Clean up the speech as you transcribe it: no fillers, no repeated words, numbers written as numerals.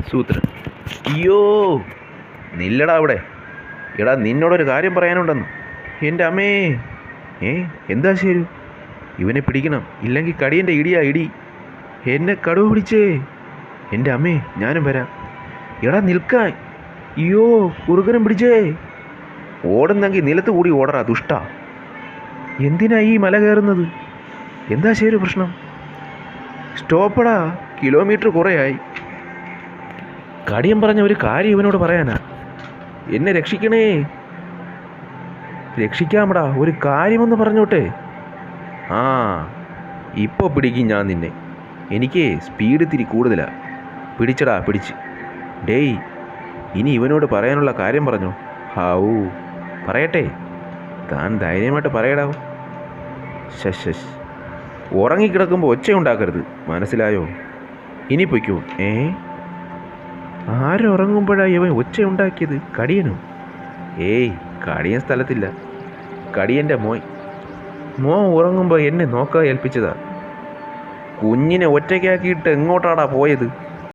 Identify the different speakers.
Speaker 1: സൂത്രൻ. അയ്യോ, നില്ലടാ അവിടെ. എടാ, നിന്നോടൊരു കാര്യം പറയാനുണ്ടെന്ന്. എൻ്റെ അമ്മേ. എന്താ ശരി? ഇവനെ പിടിക്കണം, ഇല്ലെങ്കിൽ കടിയൻ്റെ ഇടിയാ ഇടി. എന്നെ കടുവ പിടിച്ചേ. എൻ്റെ അമ്മേ, ഞാനും വരാം. എടാ നിൽക്കാൻ. അയ്യോ, കുറുകനും പിടിച്ചേ. ഓടുന്നെങ്കിൽ നിലത്ത് കൂടി ഓടറാ ദുഷ്ട. എന്തിനാ ഈ മല കയറുന്നത്? എന്താ ശരി പ്രശ്നം? സ്റ്റോപ്പടാ, കിലോമീറ്റർ കുറേയായി. കടിയൻ പറഞ്ഞ ഒരു കാര്യം ഇവനോട് പറയാനാ. എന്നെ രക്ഷിക്കണേ. രക്ഷിക്കാമടാ, ഒരു കാര്യമെന്ന് പറഞ്ഞോട്ടെ. ആ, ഇപ്പോൾ പിടിക്കും ഞാൻ നിന്നെ. എനിക്ക് സ്പീഡ് ഇത്തിരി കൂടുതലാ. പിടിച്ചടാ, പിടിച്ച്. ഡേയ്, ഇനി ഇവനോട് പറയാനുള്ള കാര്യം പറഞ്ഞോ. ഹാവൂ, പറയട്ടെ? താൻ ധൈര്യമായിട്ട് പറയടാവോ. ശശ്, ഉറങ്ങിക്കിടക്കുമ്പോൾ ഒച്ചയുണ്ടാക്കരുത്, മനസ്സിലായോ? ഇനി പൊയ്ക്കോ. ആരുറങ്ങുമ്പോഴാണ് ഇവൻ ഒച്ചയുണ്ടാക്കിയത്? കടിയനോ? ഏയ്, കടിയൻ സ്ഥലത്തില്ല. കടിയൻ്റെ മോൻ ഉറങ്ങുമ്പോൾ എന്നെ നോക്കാൻ ഏൽപ്പിച്ചതാ. കുഞ്ഞിനെ ഒറ്റയ്ക്കാക്കിയിട്ട് എങ്ങോട്ടാടാ പോയത്?